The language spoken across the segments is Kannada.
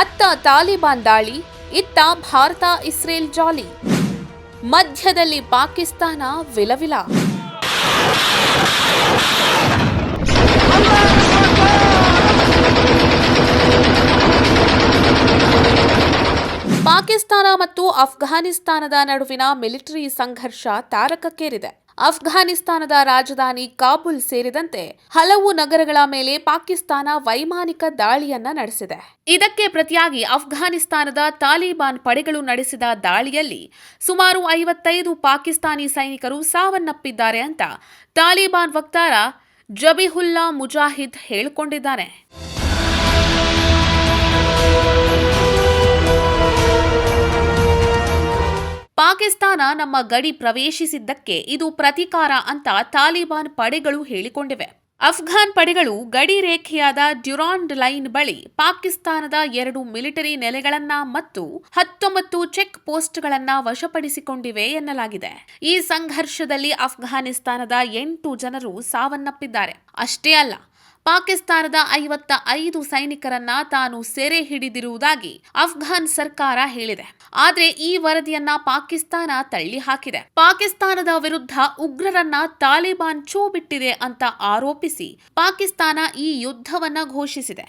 ಅತ್ತ ತಾಲಿಬಾನ್ ದಾಳಿ, ಇತ್ತ ಭಾರತ ಇಸ್ರೇಲ್ ಜಾಲಿ, ಮಧ್ಯದಲ್ಲಿ ಪಾಕಿಸ್ತಾನ ವಿಲವಿಲ. ಪಾಕಿಸ್ತಾನ ಮತ್ತು ಅಫ್ಘಾನಿಸ್ತಾನದ ನಡುವಿನ ಮಿಲಿಟರಿ ಸಂಘರ್ಷ ತಾರಕಕ್ಕೇರಿದೆ. ಅಫ್ಘಾನಿಸ್ತಾನದ ರಾಜಧಾನಿ ಕಾಬೂಲ್ ಸೇರಿದಂತೆ ಹಲವು ನಗರಗಳ ಮೇಲೆ ಪಾಕಿಸ್ತಾನ ವೈಮಾನಿಕ ದಾಳಿಯನ್ನ ನಡೆಸಿದೆ. ಇದಕ್ಕೆ ಪ್ರತಿಯಾಗಿ ಅಫ್ಘಾನಿಸ್ತಾನದ ತಾಲಿಬಾನ್ ಪಡೆಗಳು ನಡೆಸಿದ ದಾಳಿಯಲ್ಲಿ ಸುಮಾರು 55 ಪಾಕಿಸ್ತಾನಿ ಸೈನಿಕರು ಸಾವನ್ನಪ್ಪಿದ್ದಾರೆ ಅಂತ ತಾಲಿಬಾನ್ ವಕ್ತಾರ ಜಬಿಹುಲ್ಲಾ ಮುಜಾಹಿದ್ ಹೇಳಿಕೊಂಡಿದ್ದಾನೆ. ಪಾಕಿಸ್ತಾನ ನಮ್ಮ ಗಡಿ ಪ್ರವೇಶಿಸಿದ್ದಕ್ಕೆ ಇದು ಪ್ರತೀಕಾರ ಅಂತ ತಾಲಿಬಾನ್ ಪಡೆಗಳು ಹೇಳಿಕೊಂಡಿವೆ. ಅಫ್ಘಾನ್ ಪಡೆಗಳು ಗಡಿ ರೇಖೆಯಾದ ಡ್ಯುರಾಂಡ್ ಲೈನ್ ಬಳಿ ಪಾಕಿಸ್ತಾನದ 2 ಮಿಲಿಟರಿ ನೆಲೆಗಳನ್ನ ಮತ್ತು 19 ಚೆಕ್ ಪೋಸ್ಟ್ಗಳನ್ನ ವಶಪಡಿಸಿಕೊಂಡಿವೆ ಎನ್ನಲಾಗಿದೆ. ಈ ಸಂಘರ್ಷದಲ್ಲಿ ಅಫ್ಘಾನಿಸ್ತಾನದ 8 ಜನರು ಸಾವನ್ನಪ್ಪಿದ್ದಾರೆ. ಅಷ್ಟೇ ಅಲ್ಲ, ಪಾಕಿಸ್ತಾನದ 55 ಸೈನಿಕರನ್ನ ತಾನು ಸೆರೆ ಹಿಡಿದಿರುವುದಾಗಿ ಅಫ್ಘಾನ್ ಸರ್ಕಾರ ಹೇಳಿದೆ. ಆದರೆ ಈ ವರದಿಯನ್ನ ಪಾಕಿಸ್ತಾನ ತಳ್ಳಿ ಹಾಕಿದೆ. ಪಾಕಿಸ್ತಾನದ ವಿರುದ್ಧ ಉಗ್ರರನ್ನ ತಾಲಿಬಾನ್ ಛೂ ಬಿಟ್ಟಿದೆ ಅಂತ ಆರೋಪಿಸಿ ಪಾಕಿಸ್ತಾನ ಈ ಯುದ್ಧವನ್ನ ಘೋಷಿಸಿದೆ.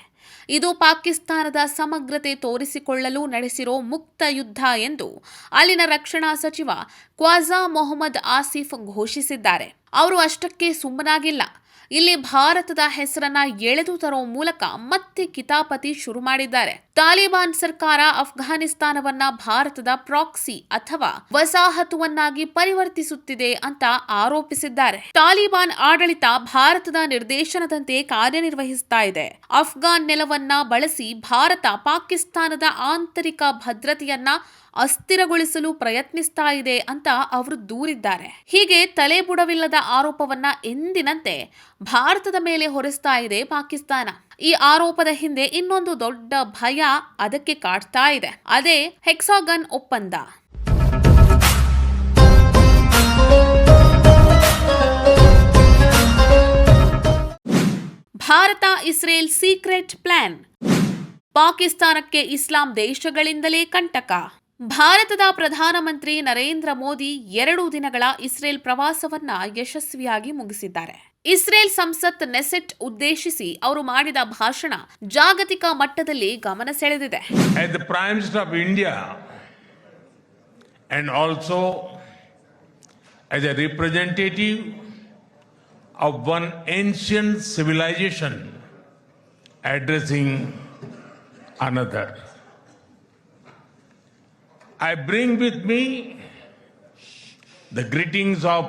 ಇದು ಪಾಕಿಸ್ತಾನದ ಸಮಗ್ರತೆ ತೋರಿಸಿಕೊಳ್ಳಲು ನಡೆಸಿರೋ ಮುಕ್ತ ಯುದ್ಧ ಎಂದು ಅಲ್ಲಿನ ರಕ್ಷಣಾ ಸಚಿವ ಖ್ವಾಜಾ ಮೊಹಮ್ಮದ್ ಆಸಿಫ್ ಘೋಷಿಸಿದ್ದಾರೆ. ಅವರು ಅಷ್ಟಕ್ಕೆ ಸುಮ್ಮನಾಗಿಲ್ಲ. ಇಲ್ಲಿ ಭಾರತದ ಹೆಸರನ್ನ ಎಳೆದು ತರೋ ಮೂಲಕ ಮತ್ತೆ ಕಿತಾಪತಿ ಶುರು ಮಾಡಿದ್ದಾರೆ. ತಾಲಿಬಾನ್ ಸರ್ಕಾರ ಅಫ್ಘಾನಿಸ್ತಾನವನ್ನ ಭಾರತದ ಪ್ರಾಕ್ಸಿ ಅಥವಾ ವಸಾಹತುವನ್ನಾಗಿ ಪರಿವರ್ತಿಸುತ್ತಿದೆ ಅಂತ ಆರೋಪಿಸಿದ್ದಾರೆ. ತಾಲಿಬಾನ್ ಆಡಳಿತ ಭಾರತದ ನಿರ್ದೇಶನದಂತೆ ಕಾರ್ಯನಿರ್ವಹಿಸ್ತಾ ಇದೆ. ಅಫ್ಘಾನ್ ನೆಲವನ್ನ ಬಳಸಿ ಭಾರತ ಪಾಕಿಸ್ತಾನದ ಆಂತರಿಕ ಭದ್ರತೆಯನ್ನ ಅಸ್ಥಿರಗೊಳಿಸಲು ಪ್ರಯತ್ನಿಸ್ತಾ ಇದೆ ಅಂತ ಅವರು ದೂರಿದ್ದಾರೆ. ಹೀಗೆ ತಲೆಬುಡವಿಲ್ಲದ ಆರೋಪವನ್ನ ಎಂದಿನಂತೆ ಭಾರತದ ಮೇಲೆ ಹೊರಿಸ್ತಾ ಇದೆ ಪಾಕಿಸ್ತಾನ. ಈ ಆರೋಪದ ಹಿಂದೆ ಇನ್ನೊಂದು ದೊಡ್ಡ ಭಯ ಅದಕ್ಕೆ ಕಾಡ್ತಾ ಇದೆ. ಅದೇ ಹೆಕ್ಸಾಗನ್ ಒಪ್ಪಂದ. Bharat Israel secret plan. ಪಾಕಿಸ್ತಾನಕ್ಕೆ ಇಸ್ಲಾಂ ದೇಶಗಳಿಂದಲೇ ಕಂಟಕ. ಭಾರತದ ಪ್ರಧಾನಮಂತ್ರಿ ನರೇಂದ್ರ ಮೋದಿ 2 ದಿನಗಳ ಇಸ್ರೇಲ್ ಪ್ರವಾಸವನ್ನ ಯಶಸ್ವಿಯಾಗಿ ಮುಗಿಸಿದ್ದಾರೆ. ಇಸ್ರೇಲ್ ಸಂಸತ್ ನೆಸೆಟ್ ಉದ್ದೇಶಿಸಿ ಅವರು ಮಾಡಿದ ಭಾಷಣ ಜಾಗತಿಕ ಮಟ್ಟದಲ್ಲಿ ಗಮನ ಸೆಳೆದಿದೆ. As the Prime Minister of India and also as a representative of one ancient civilization addressing another, I bring with me the greetings of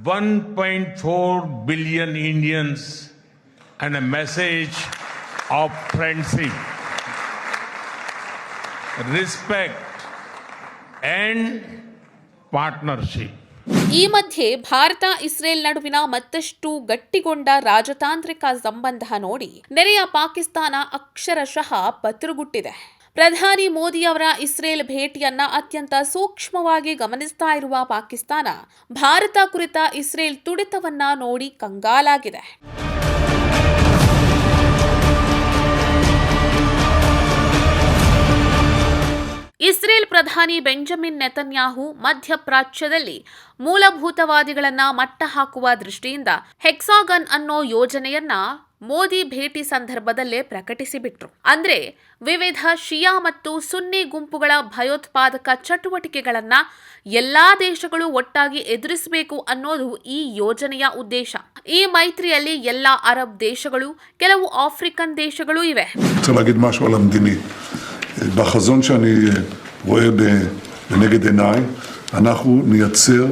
1.4 billion Indians and a message of friendship, respect and partnership. ಈ ಮಧ್ಯೆ ಭಾರತ ಇಸ್ರೇಲ್ ನಡುವಿನ ಮತ್ತಷ್ಟು ಗಟ್ಟಿಗೊಂಡ ರಾಜತಾಂತ್ರಿಕ ಸಂಬಂಧ ನೋಡಿ ನೆರೆಯ ಪಾಕಿಸ್ತಾನ ಅಕ್ಷರಶಃ ಪತರುಗುಟ್ಟಿದೆ. ಪ್ರಧಾನಿ ಮೋದಿಯವರ ಇಸ್ರೇಲ್ ಭೇಟಿಯನ್ನ ಅತ್ಯಂತ ಸೂಕ್ಷ್ಮವಾಗಿ ಗಮನಿಸ್ತಾ ಇರುವ ಪಾಕಿಸ್ತಾನ ಭಾರತ ಕುರಿತ ಇಸ್ರೇಲ್ ತುಡಿತವನ್ನ ನೋಡಿ ಕಂಗಾಲಾಗಿದೆ. ಇಸ್ರೇಲ್ ಪ್ರಧಾನಿ ಬೆಂಜಮಿನ್ ನೆತನ್ಯಾಹು ಮಧ್ಯಪ್ರಾಚ್ಯದಲ್ಲಿ ಮೂಲಭೂತವಾದಿಗಳನ್ನ ಮಟ್ಟ ಹಾಕುವ ದೃಷ್ಟಿಯಿಂದ ಹೆಕ್ಸಾಗನ್ ಅನ್ನೋ ಯೋಜನೆಯನ್ನ ಮೋದಿ ಭೇಟಿ ಸಂದರ್ಭದಲ್ಲೇ ಪ್ರಕಟಿಸಿಬಿಟ್ರು. ಅಂದ್ರೆ ವಿವಿಧ ಶಿಯಾ ಮತ್ತು ಸುನ್ನಿ ಗುಂಪುಗಳ ಭಯೋತ್ಪಾದಕ ಚಟುವಟಿಕೆಗಳನ್ನ ಎಲ್ಲಾ ದೇಶಗಳು ಒಟ್ಟಾಗಿ ಎದುರಿಸಬೇಕು ಅನ್ನೋದು ಈ ಯೋಜನೆಯ ಉದ್ದೇಶ. ಈ ಮೈತ್ರಿಯಲ್ಲಿ ಎಲ್ಲಾ ಅರಬ್ ದೇಶಗಳು, ಕೆಲವು ಆಫ್ರಿಕನ್ ದೇಶಗಳು ಇವೆ. בחזון שאני רואה לנגד עיניי, אנחנו נייצר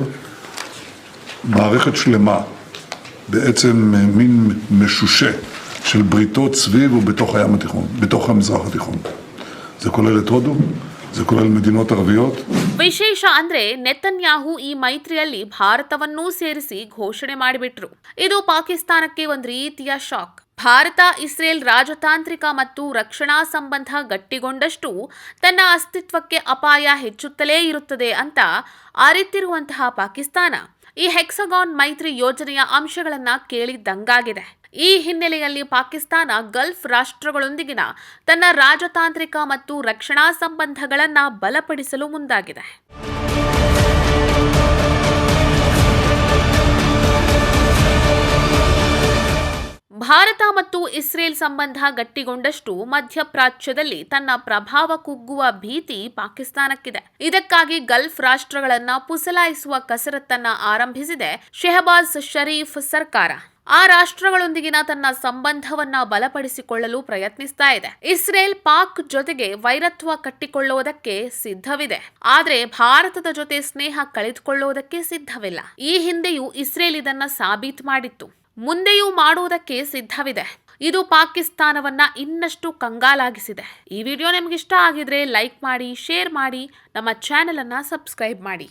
מערכת שלמה, בעצם מין משושה של בריתות סביב ובתוך הים התיכון, בתוך המזרח התיכון. זה כולל את הודו, זה כולל מדינות ערביות. ವಿಶೇಷ ಅಂದ್ರೆ ನೆತನ್ಯಾಹು ಈ ಮೈತ್ರಿಯಲ್ಲಿ ಭಾರತವನ್ನೂ ಸೇರಿಸಿ ಘೋಷಣೆ ಮಾಡಿಬಿಟ್ರು. ಇದು ಪಾಕಿಸ್ತಾನಕ್ಕೆ ಒಂದು ರೀತಿಯ ಶಾಕ್. ಭಾರತ ಇಸ್ರೇಲ್ ರಾಜತಾಂತ್ರಿಕ ಮತ್ತು ರಕ್ಷಣಾ ಸಂಬಂಧ ಗಟ್ಟಿಗೊಂಡಷ್ಟು ತನ್ನ ಅಸ್ತಿತ್ವಕ್ಕೆ ಅಪಾಯ ಹೆಚ್ಚುತ್ತಲೇ ಇರುತ್ತದೆ ಅಂತ ಅರಿತಿರುವಂತಹ ಪಾಕಿಸ್ತಾನ ಈ ಹೆಕ್ಸಗಾನ್ ಮೈತ್ರಿ ಯೋಜನೆಯ ಅಂಶಗಳನ್ನ ಕೇಳಿದ್ದಂಗಾಗಿದೆ. ಈ ಹಿನ್ನೆಲೆಯಲ್ಲಿ ಪಾಕಿಸ್ತಾನ ಗಲ್ಫ್ ರಾಷ್ಟ್ರಗಳೊಂದಿಗಿನ ತನ್ನ ರಾಜತಾಂತ್ರಿಕ ಮತ್ತು ರಕ್ಷಣಾ ಸಂಬಂಧಗಳನ್ನು ಬಲಪಡಿಸಲು ಮುಂದಾಗಿದೆ. ಭಾರತ ಮತ್ತು ಇಸ್ರೇಲ್ ಸಂಬಂಧ ಗಟ್ಟಿಗೊಂಡಷ್ಟು ಮಧ್ಯಪ್ರಾಚ್ಯದಲ್ಲಿ ತನ್ನ ಪ್ರಭಾವ ಕುಗ್ಗುವ ಭೀತಿ ಪಾಕಿಸ್ತಾನಕ್ಕಿದೆ. ಇದಕ್ಕಾಗಿ ಗಲ್ಫ್ ರಾಷ್ಟ್ರಗಳನ್ನ ಪುಸಲಾಯಿಸುವ ಕಸರತ್ತನ್ನ ಆರಂಭಿಸಿದೆ ಶೆಹಬಾಜ್ ಶರೀಫ್ ಸರ್ಕಾರ. ಆ ರಾಷ್ಟ್ರಗಳೊಂದಿಗಿನ ತನ್ನ ಸಂಬಂಧವನ್ನ ಬಲಪಡಿಸಿಕೊಳ್ಳಲು ಪ್ರಯತ್ನಿಸ್ತಾ ಇದೆ. ಇಸ್ರೇಲ್ ಪಾಕ್ ಜೊತೆಗೆ ವೈರತ್ವ ಕಟ್ಟಿಕೊಳ್ಳುವುದಕ್ಕೆ ಸಿದ್ಧವಿದೆ, ಆದರೆ ಭಾರತದ ಜೊತೆ ಸ್ನೇಹ ಕಳೆದುಕೊಳ್ಳುವುದಕ್ಕೆ ಸಿದ್ಧವಿಲ್ಲ. ಈ ಹಿಂದೆಯೂ ಇಸ್ರೇಲ್ ಇದನ್ನ ಸಾಬೀತು ಮಾಡಿತ್ತು, ಮುಂದೆಯೂ ಮಾಡುವುದಕ್ಕೆ ಸಿದ್ಧವಿದೆ. ಇದು ಪಾಕಿಸ್ತಾನವನ್ನ ಇನ್ನಷ್ಟು ಕಂಗಾಲಾಗಿಸಿದೆ. ಈ ವಿಡಿಯೋ ನಿಮ್ಗೆ ಇಷ್ಟ ಆಗಿದ್ರೆ ಲೈಕ್ ಮಾಡಿ, ಶೇರ್ ಮಾಡಿ, ನಮ್ಮ ಚಾನೆಲ್ ಅನ್ನ ಸಬ್ಸ್ಕ್ರೈಬ್ ಮಾಡಿ.